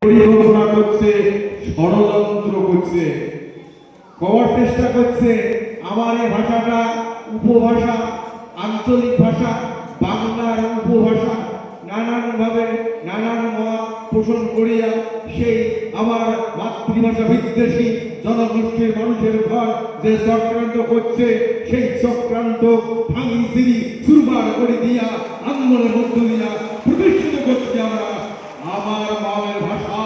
পরিকল্পনা করছে, ষড়যন্ত্র করছে, করার চেষ্টা করছে আমার এই ভাষাটা উপভাষা, আঞ্চলিক ভাষা, বাংলার উপভাষা নানানভাবে নানান মত পোষণ করিয়া সেই আমার মাতৃভাষা বিদ্বেষী জনগোষ্ঠীর মানুষের ঘর যে চক্রান্ত করছে, সেই চক্রান্ত ভাঙি সিঁড়ি চুরমার করে দিয়া আন্দোলনের মধ্য দিয়া প্রতিষ্ঠিত করছি আমরা আমার মায়ের ভাষা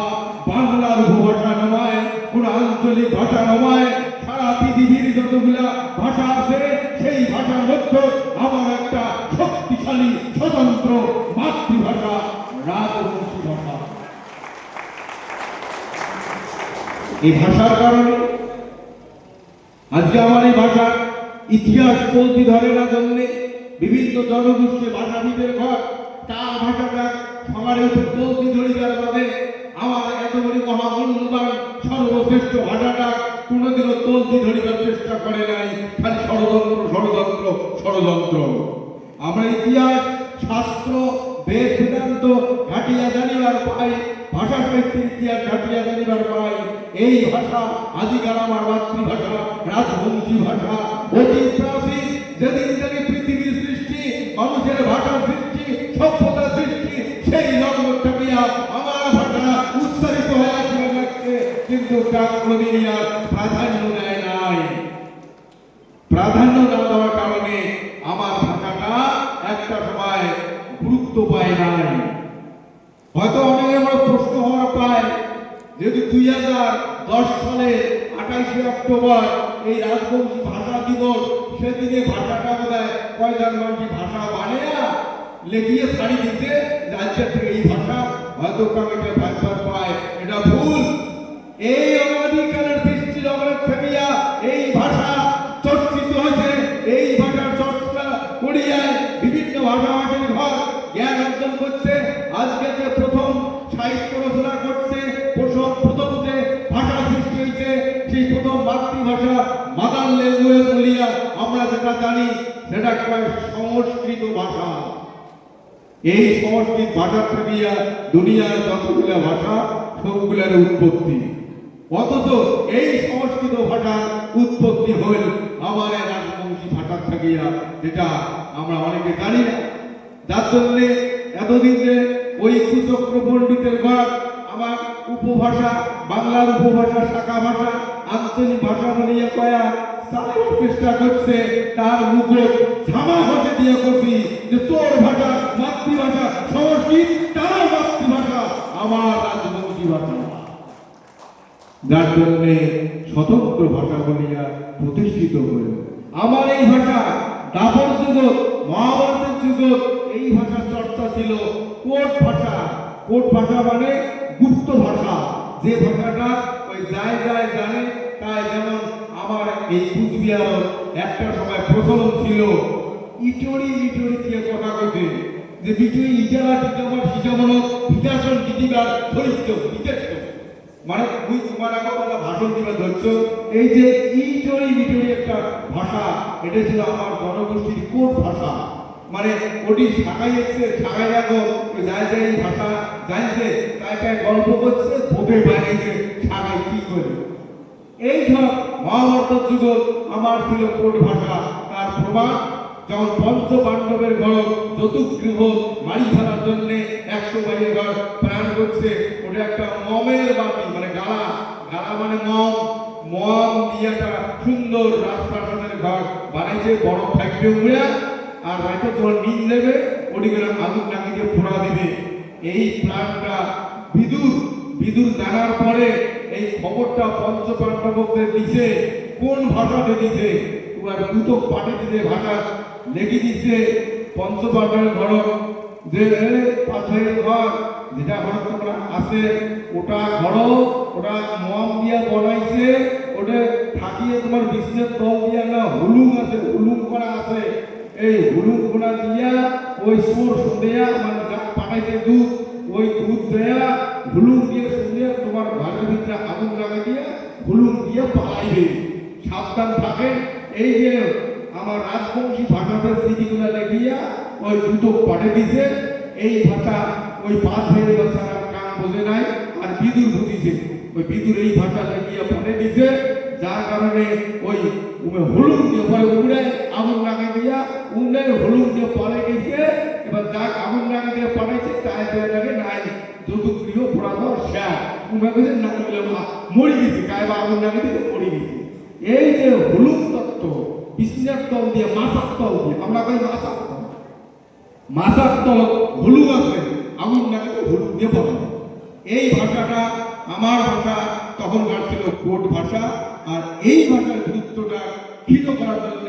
বাংলার উপভাষা নয়, কোন আঞ্চলিক ভাষা নয়। সারা পৃথিবীর যতগুলা ভাষা আছে সেই ভাষার মধ্যে আমার একটা শক্তিশালী স্বতন্ত্র মাতৃভাষা রাজবংশী ভাষা। এই ভাষার কারণে আজকে আমার এই ভাষার ইতিহাস চলতি ধরে না জন্যে বিভিন্ন জনগোষ্ঠী ভাষাবিদের ঘর তার ভাষাটা সবার চলতি ধরিবার ভাবে আমার এত বড় মহামূল্যবান সর্বশ্রেষ্ঠ ভাষাটা কোনোদিনও চলতি ধরিবার চেষ্টা করে নাই, খালি ষড়যন্ত্র ষড়যন্ত্র ষড়যন্ত্র। আমরা ইতিহাস শাস্ত্র বেদ বেদান্ত ঘাটিয়া জানিবার পাই, ভাষা সাহিত্যের ইতিহাস ঘাটিয়া জানিবার পাই এই ভাষা আদিকাল আমার মাতৃভাষা রাজবংশী ভাষা, অতি প্রাচীন যেদিন থেকে পৃথিবীর সৃষ্টি মানুষের ভাষার সৃষ্টি সভ্যতার সৃষ্টি সেই লগ্ন থাকিয়া আমার ভাষা উচ্চারিত হয়ে আসবে লাগছে, কিন্তু তা কোনোদিনই আর প্রাধান্য দেয় নাই। প্রাধান্য না দেওয়ার কারণে আমার ভাষাটা একটা সময় গুরুত্ব পায় নাই। হয়তো অনেকে আমার প্রশ্ন হওয়ার পায়, যেহেতু 2010 সালে 28শে অক্টোবর এই রাজবংশী ভাষা দিবস, সেদিনে ভাষাটা বোধহয় কয়জন মানুষ ভাষা বানিয়ে লেখিয়ে ছাড়ি দিতে রাজ্যের থেকে এই ভাষা হয়তো কমিটি ভাষা পায়, এটা ভুল। এই অনাদিকালের সৃষ্টি জগৎ থাকিয়া এই ভাষা চর্চিত হয়েছে, এই ভাষার চর্চা করিয়া বিভিন্ন ভাষাভাষীর ঘর জ্ঞান অর্জন করছে। আজকে যে প্রথম সাহিত্য রচনা করছে, প্রথম যে ভাষা সৃষ্টি হয়েছে সেই প্রথম মাতৃভাষা মাদার ল্যাঙ্গুয়েজ বলিয়া আমরা যেটা জানি সেটা সংস্কৃত ভাষা। এই সংস্কৃত ভাষা থাকিয়া দুনিয়ার যতগুলা ভাষা সবগুলার উৎপত্তি, অথচ এই সংস্কৃত ভাষার উৎপত্তি হল আমার রাজবংশী ভাষা থাকিয়া, যেটা আমরা অনেকে জানি না। যার জন্য এতদিন যে ওই কুচক্র পণ্ডিতের ঘর আমার উপভাষা বাংলার উপভাষা শাখা ভাষা আঞ্চলিক ভাষা বলিয়া কয়া চালানোর চেষ্টা করছে, তার মুখে ঝামা হতে দিয়ে করছি যে তোর ভাষা মাতৃভাষা সংস্কৃত, তার মাতৃভাষা আমার রাজবংশী ভাষা। যার জন্য স্বতন্ত্র ভাষা বলিয়া প্রতিষ্ঠিত হল আমার এই ভাষা। দাপর যুগ মহাভারতের যুগ এই ভাষার চর্চা ছিল কোট ভাষা। কোট ভাষা মানে গুপ্ত ভাষা, যে ভাষাটা ওই যায় যায় জানে তাই। যেমন আমার এই কুচবিহার একটা সময় প্রচলন ছিল ইটরি ইটরি দিয়ে কথা কইতে, যে বিটুই ইটারা টিকাবার সিজামনো বিকাশন গীতিকার ধৈর্য বিচেষ্ট, মানে তুই তোমার আগে ভাষণ দিবে ধৈর্য। এই যে ইটরি ইটরি একটা ভাষা, এটা ছিল আমার জনগোষ্ঠীর কোট ভাষা। মানে ওটি শাখাই এসছে, শাখাই রাখো যায় যায় এই ভাষা জানছে, তাই তাই গল্প করছে ভোগে বানিয়েছে শাখায় কি করে। এই ধর মহাভারত যুগ আমার ছিল কোট ভাষা। তার প্রমাণ যখন পঞ্চ পাণ্ডবের ঘর চতুর্গৃহ মারি ফেলার জন্য 100 ভাইয়ের ঘর প্রাণ করছে, ওটা একটা মমের বাতি মানে গালা, গালা মানে মম দিয়ে একটা সুন্দর রাজপ্রাসাদের ঘর বানাইছে, বড় ফ্যাক্টরি উড়ে আর হয়তো তোমার নিন দেবে, ওদিকে আগুন নাকিয়ে ফোড়া দিবে। এই প্ল্যানটা বিদুর জানার পরে এই খবরটা পঞ্চ পাণ্ডবদের দিছে। কোন ভাষাতে দিছে? তোমার দুটো পাঠে দিতে ভাষা লেগে দিচ্ছে পঞ্চ পাণ্ডবের ঘর, যে পাথরের ঘর যেটা ঘর তোমরা আছে ওটা ঘর, ওটা মম দিয়া বনাইছে, ওটা থাকিয়ে তোমার বিষ্ণের তল দিয়া না হুলুম আছে, হুলুম করা আছে। এই হুলুম করা দিয়া ওই সোর দেয়া মানে পাঠাইছে দুধ, ওই দুধ দেয়া হুলুম দিয়ে শুনিয়ে তোমার ঘরের ভিতরে আগুন লাগা দিয়ে হুলুম দিয়ে পালাইবে। সাবধান থাকেন। এই যে আমার রাজবংশী ভাষাটার স্মৃতিগুলা লেখিয়া ওই দুটো পাঠে দিছে। এই ভাষা ওই 5 ভাইয়ের ভাষা কান বোঝে নাই। আর বিদুর বুঝিছে ওই বিদুর এই ভাষাটা গিয়ে পড়ে দিছে যার কারণে ওই হলুদ দিয়ে পরে উড়ে আগুন লাগাই দিয়া উড়ে হলুদ দিয়ে পরে গেছে এবার যাক আগুন লাগাই দিয়ে পড়েছে তাই লাগে নাই যৌতুক গৃহ পুরাধর শেষ উমে গেছে না মরে গেছে গায়ে বা আগুন লাগাই দিয়ে মরে গেছে এই যে হলুদ তত্ত্ব বিষ্ণের তল দিয়ে মাথার তল দিয়ে আমরা কই মাথার তল হলুদ আছে আগুন লাগাতে হলুদ দিয়ে পড়ে এই ভাষাটা আমার ভাষা তখনকার ছিল কোট ভাষা আর এই ভাষার গুরুত্বটা ক্ষীণ করার জন্য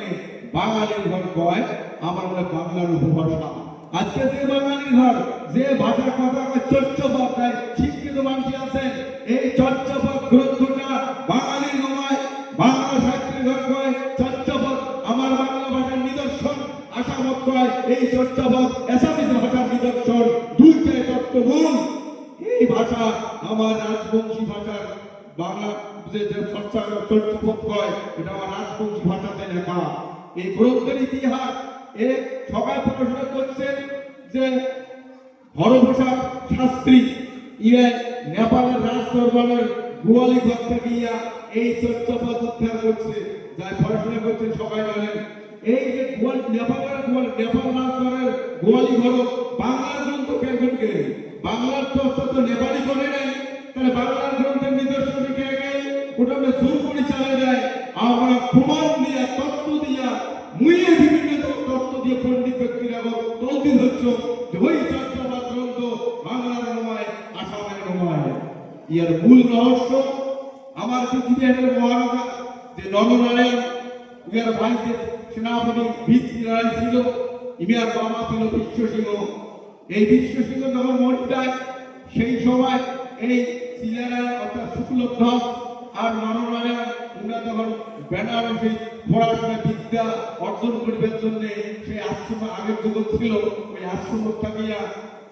বাঙালির ঘর কয় আমার মনে বাংলার উপভাষা আজকে যে বাঙালির ঘর যে ভাষার কথা চর্চপদ দেয় শিক্ষিত মানুষ আছেন এই চর্চপদ গ্রন্থটা বাঙালির নয় বাংলা সাহিত্যের ঘর কয় চর্চপদ আমার বাংলা ভাষার নিদর্শন আশামত কয় এই চর্চপদ এসামিস ভাষার নিদর্শন দুইটাই তত্ত্বমূল এই ভাষা আমার রাজবংশী ভাষার বাংলা যে চর্চপদ কয় এটা আমার রাজবংশী ভাষাতে লেখা এই গ্রন্থের ইতিহাস এক সবাই পড়াশোনা করছেন যে হরপ্রসাদ শাস্ত্রী নেপালের রাজ দরবারের গোয়ালি ঘরটা গিয়া এই চর্চপদ উদ্ধার করছে যাই পড়াশোনা করছেন সবাই জানেন এই যে নেপাল রাজ দরবারের গোয়ালি ঘর বাংলার গ্রন্থ কেমনকে বাংলার চর্চা তো নেপালি করে নাই তাহলে বাংলার গ্রন্থের নিদর্শন কে ওটা জোর করে চালিয়ে দেয় আমরা প্রমাণ দিয়া তত্ত্ব দিয়া মুইয়ে বিভিন্ন তত্ত্ব দিয়ে পণ্ডিত ব্যক্তিরা তলবিদ হচ্ছে যে ওই চর্চাবাদ গ্রন্থ বাংলার নয় আসামের নয় ইয়ার মূল রহস্য আমার পৃথিবীর মহারাজা যে নরনারায়ণ ইয়ার ভাই যে সেনাপতি ভিত্তিরায় ছিল ইমিয়ার বাবা ছিল বিশ্ব সিংহ এই বিশ্ব সিংহ যখন মরে যায় সেই সময় এই সিলেরায় অর্থাৎ শুক্লধ্বজ আর নরনারায়ণ উনি তখন বেনারসে পড়াশোনা বিদ্যা অর্জন করিবার জন্য সেই আশ্রম আগের যুগ ছিল ওই আশ্রম থাকিয়া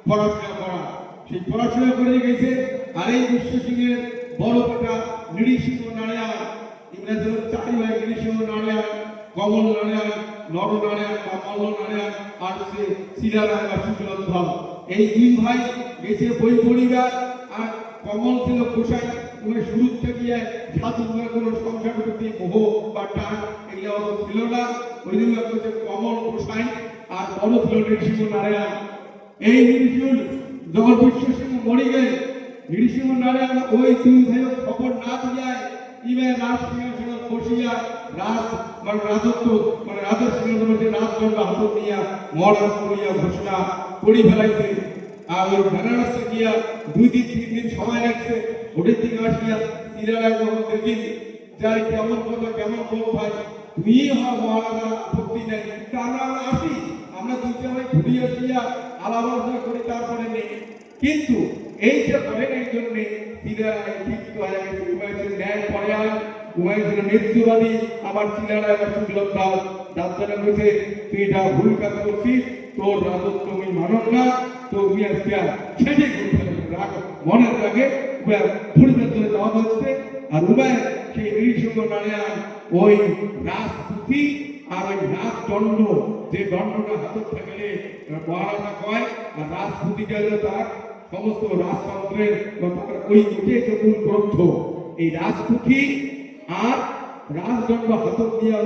পড়াশোনা করা সেই পড়াশোনা করে গেছে আর এই বিশ্ব সিংহের বড় বেটা নৃসিংহ নারায়ণ ইংরেজের চারি ভাই নৃসিংহ নারায়ণ কমল নারায়ণ নরনারায়ণ বা মল্ল নারায়ণ আর সে সিলারায় বা শুক্লধ্বজ এই দুই ভাই গেছে বই পড়িবার আর কমল ছিল কোষাই উনি শুরু থেকে জাদুঘর কোনো সংসার প্রতি মোহ বা টান এগুলো ছিল না ওই জন্য হচ্ছে কমল কোষাই আর বড় ছিল নৃসিংহ নারায়ণ এই নৃসিংহ যখন বিশ্ব সিংহ মরে গেল নৃসিংহ নারায়ণ ওই দুই ভাই খবর না দিয়ে ইমে রাজ সিংহাসন বসিয়া রাজ মানে রাজত্ব মানে রাজের সিংহাসনে রাজদণ্ড হাত নিয়া মহারাজ করিয়া ঘোষণা করি ফেলাইছে আর ওই বেনারসে গিয়া 2 দিন 3 দিন সময় লাগছে ওদের দিকে আসিয়া সিরারায় যখন দেখি যাই কেমন কথা কেমন বল ভাই তুই হওয়া মহারাজা আপত্তি নেই তা আমরা আসি আমরা দুইটা ভাই ঘুরি আসিয়া আলাপ আলোচনা করি তারপরে নেই কিন্তু এই যে করেন এই জন্যে সিরারায় ঠিক হয়ে গেছে উমাইছেন ন্যায় পরায়ণ উমাইছেন মৃত্যুবাদী আবার সিরারায় শুক্লধ্বজ যাত্রা করেছে তুই এটা ভুল কাজ করছিস তোর রাজত্ব আমি মানব না তো ছেড়ে রাগ মনের রাগে পরিবেশ ধরে দেওয়া হচ্ছে আর উভয় সেই নৃসিংহ নারায়ণ ওই রাজপুতি আর ওই রাজদণ্ড যে দণ্ডটা হাতের থাকলে মহারাজা কয় আর রাজপুতিটা হলো তার সমস্ত রাজতন্ত্রের ওই উঠে মূল গ্রন্থ এই রাজপুতি আর রাজদণ্ড হাতত দিয়ে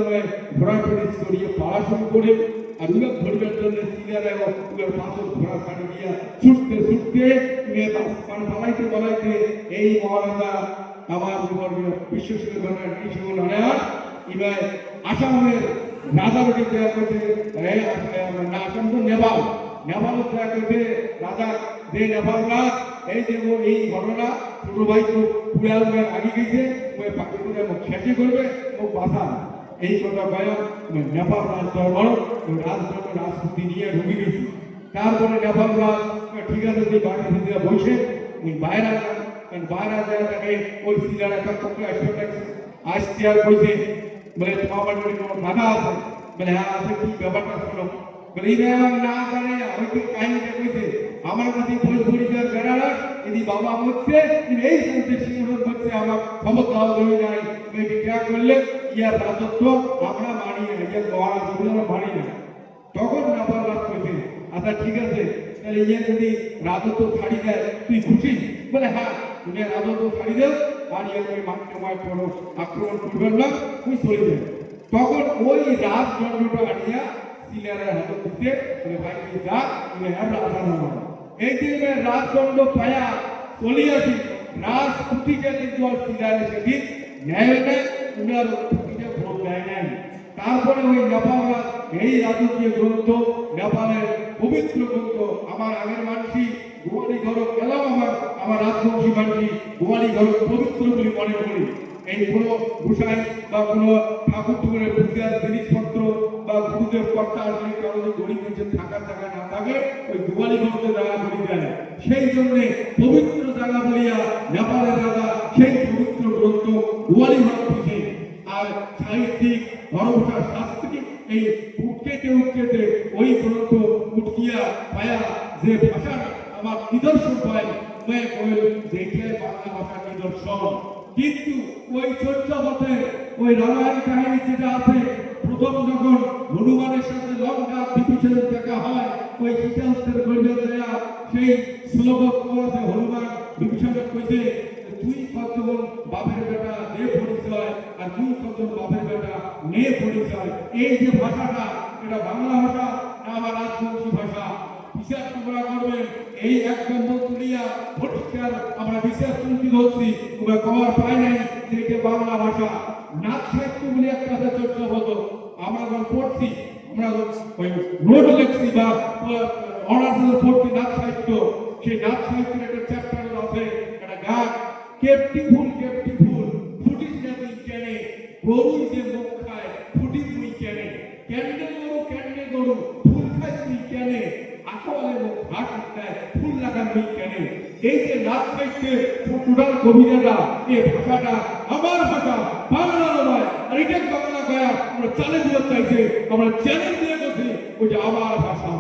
ঘোরাঘুরি করিয়ে পড়াশোনা করে আর উলক ধরবার জন্য সিরিয়ায় উলক পাথর ঘোড়া ছাড়ি দিয়া ছুটতে ছুটতে পালাইতে পালাইতে এই মহারাজা আমার বিশ্ব সিংহ নৃসিংহ নারায়ণ এবার আসামের রাজাকে দেয়া করতে আসাম তো নেপাল দেয়া করতে রাজা যে নেপাল রাজ এই যে এই ঘটনা ছোট ভাই তো পুরাল আগে গেছে ওই পাখি খেতে করবে ও বাসা এই কথা কয়া নেপাল রাজ দরবার রাজদণ্ড রাজপুতি নিয়ে ঢুকে গেছি তারপরে নেপাল রাজ ঠিক আছে যে বাড়ি ভিতরে বসে ওই বাইরে যায় তাকে ওই সিলার একটা পক্ষে আসতে আর কইছে বলে তোমার বাড়ি কোনো বাধা আছে বলে হ্যাঁ আছে কি ব্যাপারটা শোনো বলে এই ব্যাপার না জানে হয়তো কাহিনীটা কইছে আমার কাছে বই পরিচয় বেড়ালাস যদি বাবা হচ্ছে এই সংসার সিংহাসন হচ্ছে আমার খবর দেওয়া হয়ে যায় ত্যাগ করলে ইয়ার রাজত্ব আমরা মানি না ইয়ার মহারাজ আমরা মানি না তখন নেপাল রাজ কইছে আচ্ছা ঠিক আছে তাহলে ইয়ে যদি রাজত্ব ছাড়ি দেয় তুই খুশি বলে হ্যাঁ তুমি রাজত্ব ছাড়ি দেও আর ওই মাঠে কোনো আক্রমণ করবেন না, তুমি চলে যাবে। তখন ওই রাজদণ্ডটা আনিয়া সিনিয়রের হাতে দিতে বলে ভাই তুই যা, তুমি আর রাজা নয়। এই দিনে রাজদণ্ড পায়া চলিয়াছি রাজপুতিকে কিন্তু আর সিনিয়র সেদিন ন্যায় নেয়, উনার পুতিকে ভোট দেয় নাই। তারপরে ওই নেপাল রাজ এই রাজকীয় গ্রন্থ, নেপালের পবিত্র গ্রন্থ, আমার আগের মানসি গোয়ালি ঘর গেলাম, আমার রাজবংশী মানসি গোয়ালি ঘর পবিত্র বলে মনে করি। এই কোনো গোসাই বা কোনো ঠাকুর টুকুরের পূজার জিনিসপত্র বা গুরুদেব কর্তা আসলে কারো যে গরিব নিচে থাকার জায়গা না থাকে ওই গোয়ালি ঘরতে জায়গা করে দেয়। সেই জন্যে পবিত্র জায়গা বলিয়া নেপালের রাজা সেই পবিত্র গ্রন্থ গোয়ালি ঘর থেকে আর সাহিত্যিক ধর্মসার শাস্ত্রী এই উঠকেতে ওই গ্রন্থ উঠিয়া পায়া যে ভাষার আমার নিদর্শন পাই যেটাই বাংলা ভাষার নিদর্শন। কিন্তু ওই চর্যাপথে ওই রামায়ণ কাহিনী যেটা আছে, প্রথম যখন হনুমানের সাথে লঙ্কা বিভীষণের দেখা হয়, ওই সীতাহত্যের গরিবে দেয়া সেই শ্লোক আছে, হনুমান বিভীষণের কইতে তুই কতজন বাপের বেটা নে পরিচয় আর তুই কতজন বাপের বেটা নে পরিচয়। এই যে ভাষাটা, এটা বাংলা ভাষা না আমার রাজবংশী ভাষা? বিচার তোমরা করবেন। এই এক নম্বর তুলিয়া পরিষ্কার আমরা বিচার তুলতে ধরছি, তোমরা কবার পাই নাই যে এটা বাংলা ভাষা। নাচ সাহিত্য বলে একটা চর্চা হতো, আমরা যখন পড়ছি, আমরা ওই নোট লেখছি বা অনার্স পড়ছি নাচ সাহিত্য, সেই নাচ সাহিত্যের একটা চ্যাপ্টার আছে, একটা গান, কেপটি ফুল ফুটিস না তুই কেনে, গরুই যে মুখ খায় ফুটিস তুই কেনে, কেন্দ্রে গরু ফুল খায় তুই কেনে, আকালে মুখ ঘাট দেয় ফুল লাগান তুই কেনে। এই যে নাচ সাহিত্যের টোটাল কবিরা এই ভাষাটা আমার ভাষা, বাংলা নয়। আর এটা বাংলা গায়া আমরা চ্যালেঞ্জ দিতে চাইছে, আমরা চ্যালেঞ্জ দিয়ে বলছি ওই যে আমার ভাষা।